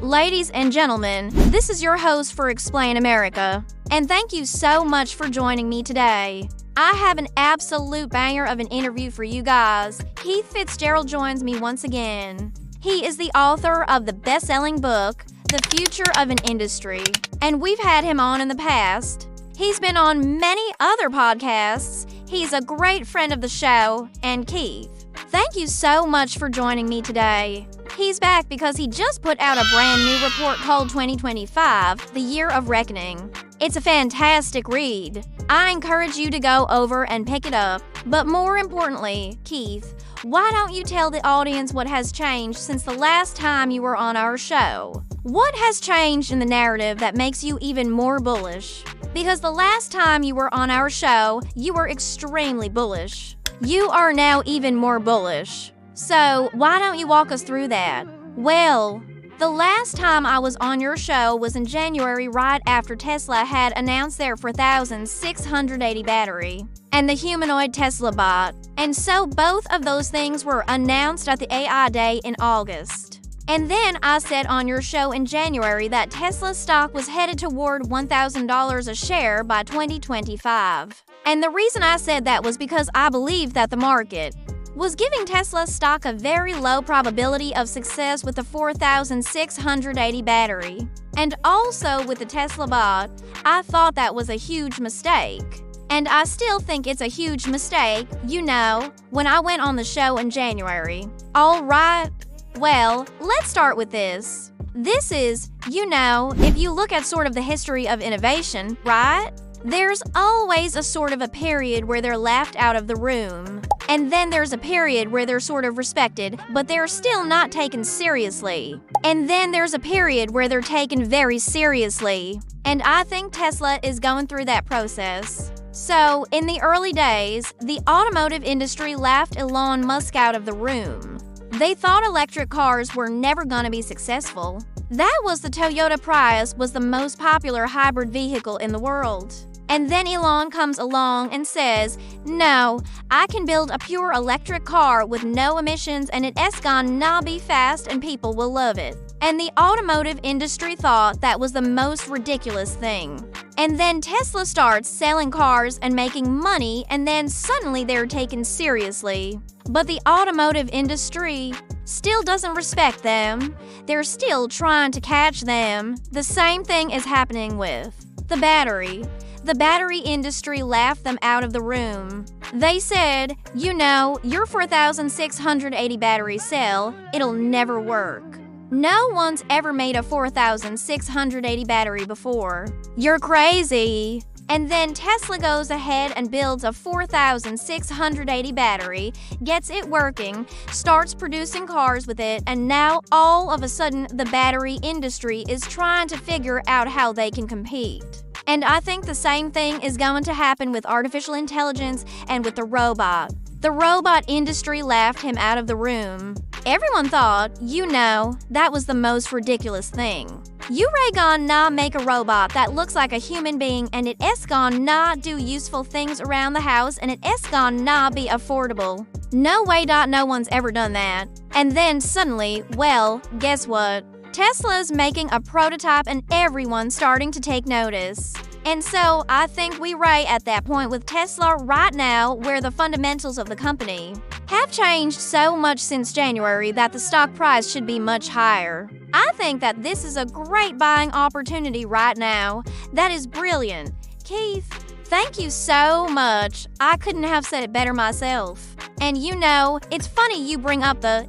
Ladies and gentlemen, this is your host for Explain America, and thank you so much for joining me today. I have an absolute banger of an interview for you guys. Keith Fitzgerald joins me once again. He is the author of the best-selling book, The Future of an Industry, and we've had him on in the past. He's been on many other podcasts. He's a great friend of the show, and Keith, thank you so much for joining me today. He's back because he just put out a brand new report called 2025, The Year of Reckoning. It's a fantastic read. I encourage you to go over and pick it up. But more importantly, Keith, why don't you tell the audience what has changed since the last time you were on our show? What has changed in the narrative that makes you even more bullish? Because the last time you were on our show, you were extremely bullish. You are now even more bullish. So, why don't you walk us through that? Well, the last time I was on your show was in January, right after Tesla had announced their 4680 battery and the humanoid Tesla bot. And so both of those things were announced at the AI Day in August. And then I said on your show in January that Tesla stock was headed toward $1,000 a share by 2025. And the reason I said that was because I believed that the market was giving Tesla stock a very low probability of success with the 4680 battery. And also with the Tesla bot, I thought that was a huge mistake. And I still think it's a huge mistake, when I went on the show in January. Alright, well, let's start with this. This is, if you look at sort of the history of innovation, right? There's always a sort of a period where they're laughed out of the room. And then there's a period where they're sort of respected, but they're still not taken seriously. And then there's a period where they're taken very seriously. And I think Tesla is going through that process. So, in the early days, the automotive industry laughed Elon Musk out of the room. They thought electric cars were never going to be successful. That was the Toyota Prius was the most popular hybrid vehicle in the world. And then Elon comes along and says, no, I can build a pure electric car with no emissions and it's gonna be fast and people will love it. And the automotive industry thought that was the most ridiculous thing. And then Tesla starts selling cars and making money, and then suddenly they're taken seriously. But the automotive industry still doesn't respect them. They're still trying to catch them. The same thing is happening with the battery. The battery industry laughed them out of the room. They said, your 4680 battery cell, it'll never work. No one's ever made a 4680 battery before. You're crazy. And then Tesla goes ahead and builds a 4680 battery, gets it working, starts producing cars with it, and now all of a sudden the battery industry is trying to figure out how they can compete. And I think the same thing is going to happen with artificial intelligence and with the robot. The robot industry laughed him out of the room. Everyone thought, that was the most ridiculous thing. You gonna make a robot that looks like a human being and it's gonna do useful things around the house and it's gonna be affordable. No way. No one's ever done that. And then suddenly, well, guess what? Tesla's making a prototype and everyone's starting to take notice. And so I think we're right at that point with Tesla right now where the fundamentals of the company have changed so much since January that the stock price should be much higher. I think that this is a great buying opportunity right now. That is brilliant. Keith, thank you so much. I couldn't have said it better myself. And it's funny you bring up the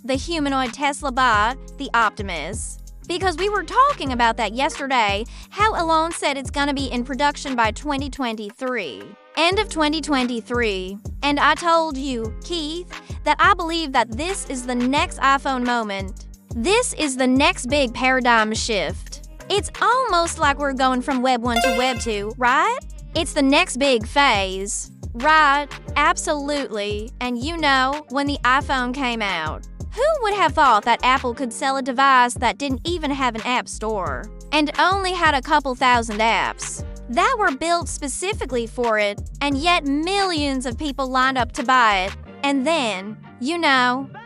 humanoid Tesla bot, the Optimus. Because we were talking about that yesterday, how Elon said it's gonna be in production by 2023. End of 2023. And I told you, Keith, that I believe that this is the next iPhone moment. This is the next big paradigm shift. It's almost like we're going from Web 1 to Web 2, right? It's the next big phase. Right, absolutely. And when the iPhone came out, who would have thought that Apple could sell a device that didn't even have an app store and only had a couple thousand apps that were built specifically for it, and yet millions of people lined up to buy it? And then,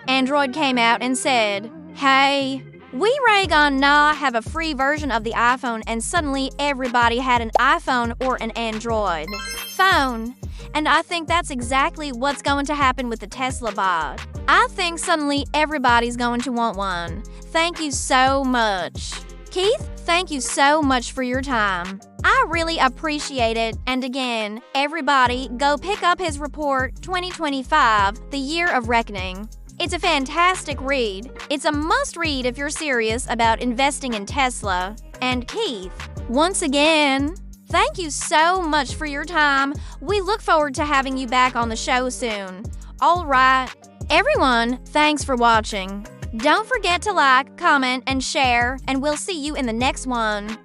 Android came out and said, hey, We Raygon Nah have a free version of the iPhone and suddenly everybody had an iPhone or an Android phone. And I think that's exactly what's going to happen with the Tesla bot. I think suddenly everybody's going to want one. Thank you so much. Keith, thank you so much for your time. I really appreciate it. And again, everybody go pick up his report 2025, The Year of Reckoning. It's a fantastic read. It's a must-read if you're serious about investing in Tesla. And Keith, once again, thank you so much for your time. We look forward to having you back on the show soon. All right. Everyone, thanks for watching. Don't forget to like, comment, and share, and we'll see you in the next one.